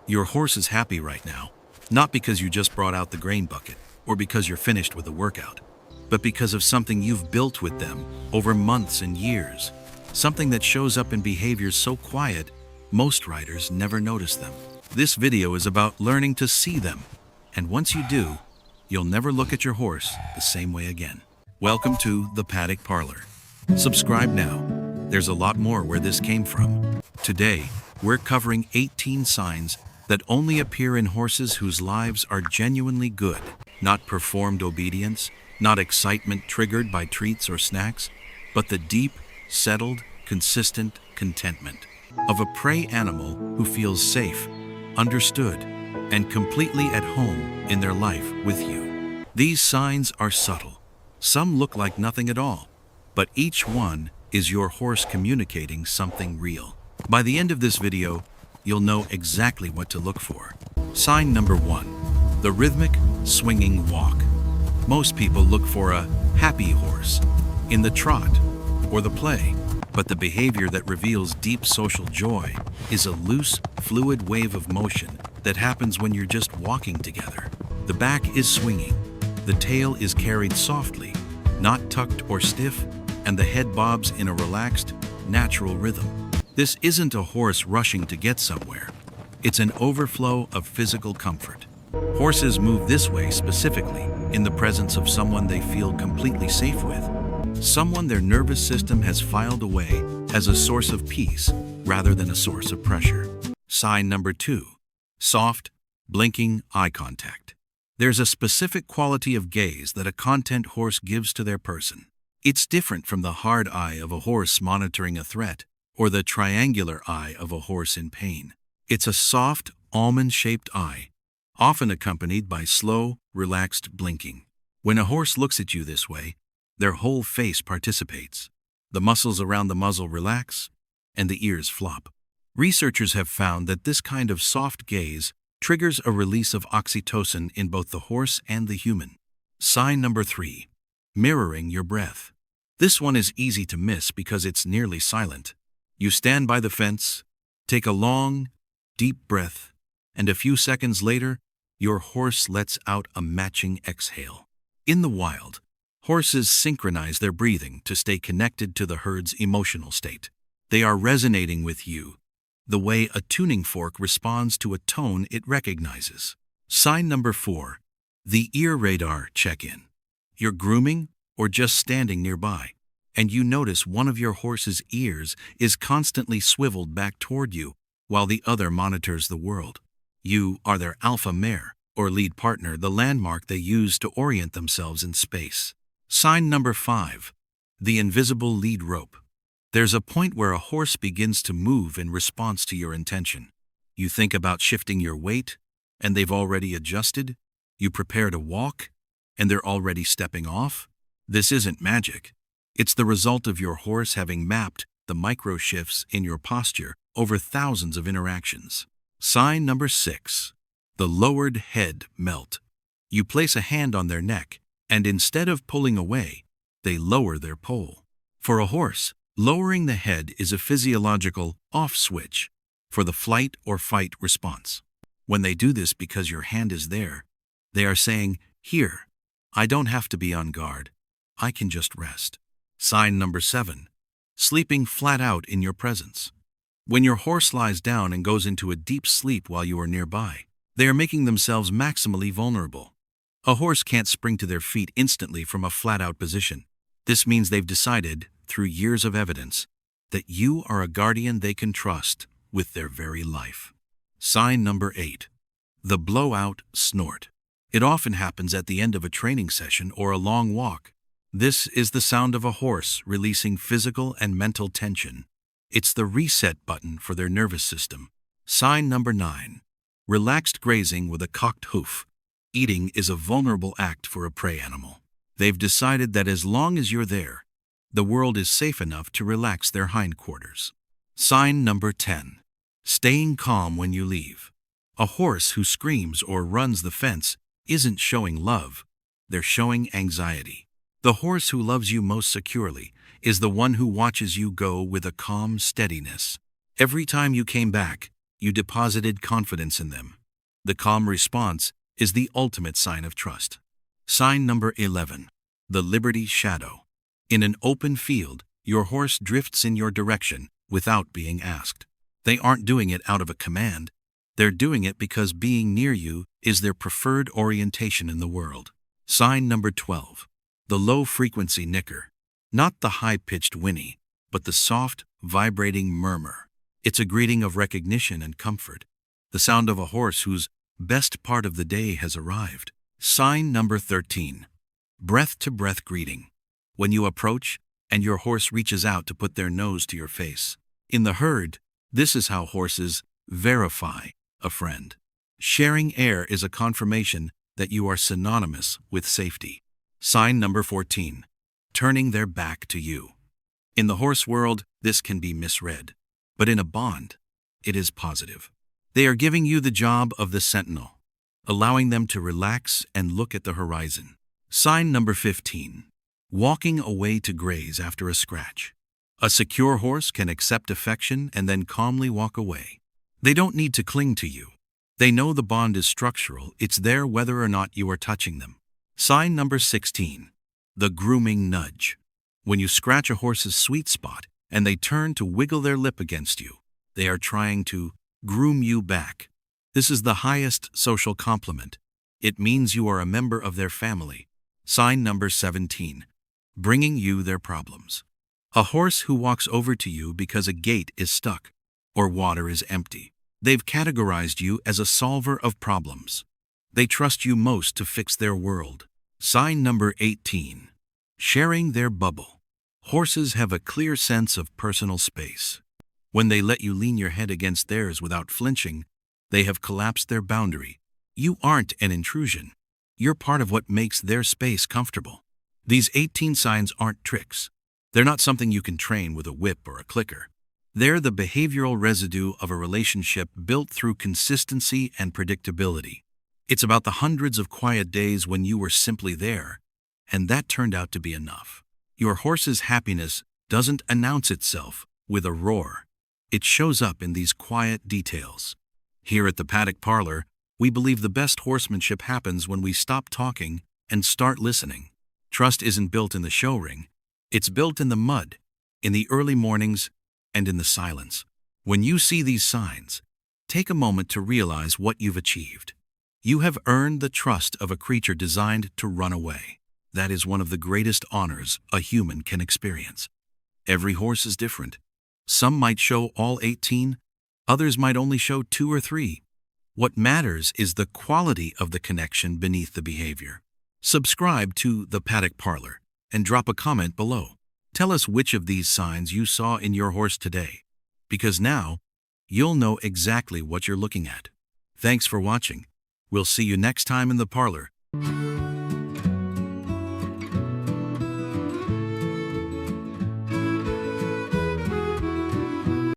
Your horse is happy right now, not because you just brought out the grain bucket or because you're finished with the workout, but because of something you've built with them over months and years. Something that shows up in behaviors so quiet, most riders never notice them. This video is about learning to see them, and once you do, you'll never look at your horse the same way again. Welcome to the Paddock Parlor. Subscribe now. There's a lot more where this came from. Today, we're covering 18 signs that only appear in horses whose lives are genuinely good, not performed obedience, not excitement triggered by treats or snacks, but the deep, settled, consistent contentment of a prey animal who feels safe, understood, and completely at home in their life with you. These signs are subtle. Some look like nothing at all, but each one is your horse communicating something real. By the end of this video, you'll know exactly what to look for. Sign number 1, the rhythmic, swinging walk. Most people look for a happy horse in the trot or the play, but the behavior that reveals deep social joy is a loose, fluid wave of motion that happens when you're just walking together. The back is swinging, the tail is carried softly, not tucked or stiff, and the head bobs in a relaxed, natural rhythm. This isn't a horse rushing to get somewhere. It's an overflow of physical comfort. Horses move this way specifically in the presence of someone they feel completely safe with, someone their nervous system has filed away as a source of peace rather than a source of pressure. Sign number 2, soft, blinking eye contact. There's a specific quality of gaze that a content horse gives to their person. It's different from the hard eye of a horse monitoring a threat or the triangular eye of a horse in pain. It's a soft, almond-shaped eye, often accompanied by slow, relaxed blinking. When a horse looks at you this way, their whole face participates. The muscles around the muzzle relax, and the ears flop. Researchers have found that this kind of soft gaze triggers a release of oxytocin in both the horse and the human. Sign number 3, mirroring your breath. This one is easy to miss because it's nearly silent. You stand by the fence, take a long, deep breath, and a few seconds later, your horse lets out a matching exhale. In the wild, horses synchronize their breathing to stay connected to the herd's emotional state. They are resonating with you, the way a tuning fork responds to a tone it recognizes. Sign number 4, the ear radar check-in. You're grooming or just standing nearby, and you notice one of your horse's ears is constantly swiveled back toward you while the other monitors the world. You are their alpha mare or lead partner, the landmark they use to orient themselves in space. Sign number 5, the invisible lead rope. There's a point where a horse begins to move in response to your intention. You think about shifting your weight, and they've already adjusted. You prepare to walk, and they're already stepping off. This isn't magic. It's the result of your horse having mapped the micro shifts in your posture over thousands of interactions. Sign number 6, the lowered head melt. You place a hand on their neck, and instead of pulling away, they lower their pole. For a horse, lowering the head is a physiological off switch for the flight or fight response. When they do this because your hand is there, they are saying, "Here, I don't have to be on guard. I can just rest." Sign number 7, sleeping flat out in your presence. When your horse lies down and goes into a deep sleep while you are nearby, they are making themselves maximally vulnerable. A horse can't spring to their feet instantly from a flat-out position. This means they've decided, through years of evidence, that you are a guardian they can trust with their very life. Sign number 8, the blowout snort. It often happens at the end of a training session or a long walk. This is the sound of a horse releasing physical and mental tension. It's the reset button for their nervous system. Sign number 9, relaxed grazing with a cocked hoof. Eating is a vulnerable act for a prey animal. They've decided that as long as you're there, the world is safe enough to relax their hindquarters. Sign number 10, staying calm when you leave. A horse who screams or runs the fence isn't showing love, they're showing anxiety. The horse who loves you most securely is the one who watches you go with a calm steadiness. Every time you came back, You deposited confidence in them. The calm response is the ultimate sign of trust. Sign number 11. The Liberty Shadow. In an open field, your horse drifts in your direction without being asked. They aren't doing it out of a command. They're doing it because being near you is their preferred orientation in the world. Sign number 12. The low-frequency nicker. Not the high-pitched whinny, but the soft, vibrating murmur. It's a greeting of recognition and comfort. The sound of a horse whose best part of the day has arrived. Sign number 13. Breath-to-breath greeting. When you approach and your horse reaches out to put their nose to your face. In the herd, this is how horses verify a friend. Sharing air is a confirmation that you are synonymous with safety. Sign number 14. Turning their back to you. In the horse world, this can be misread. But in a bond, it is positive. They are giving you the job of the sentinel, allowing them to relax and look at the horizon. Sign number 15. Walking away to graze after a scratch. A secure horse can accept affection and then calmly walk away. They don't need to cling to you. They know the bond is structural. It's there whether or not you are touching them. Sign number 16. The grooming nudge. When you scratch a horse's sweet spot and they turn to wiggle their lip against you, they are trying to groom you back. This is the highest social compliment. It means you are a member of their family. Sign number 17. Bringing you their problems. A horse who walks over to you because a gate is stuck or water is empty. They've categorized you as a solver of problems. They trust you most to fix their world. Sign number 18. Sharing their bubble. Horses have a clear sense of personal space. When they let you lean your head against theirs without flinching, they have collapsed their boundary. You aren't an intrusion. You're part of what makes their space comfortable. These 18 signs aren't tricks. They're not something you can train with a whip or a clicker. They're the behavioral residue of a relationship built through consistency and predictability. It's about the hundreds of quiet days when you were simply there, and that turned out to be enough. Your horse's happiness doesn't announce itself with a roar. It shows up in these quiet details. Here at the Paddock Parlor, we believe the best horsemanship happens when we stop talking and start listening. Trust isn't built in the show ring. It's built in the mud, in the early mornings, and in the silence. When you see these signs, take a moment to realize what you've achieved. You have earned the trust of a creature designed to run away. That is one of the greatest honors a human can experience. Every horse is different. Some might show all 18, others might only show 2 or 3. What matters is the quality of the connection beneath the behavior. Subscribe to the Paddock Parlor and drop a comment below. Tell us which of these signs you saw in your horse today, because now you'll know exactly what you're looking at. Thanks for watching. We'll see you next time in the parlor.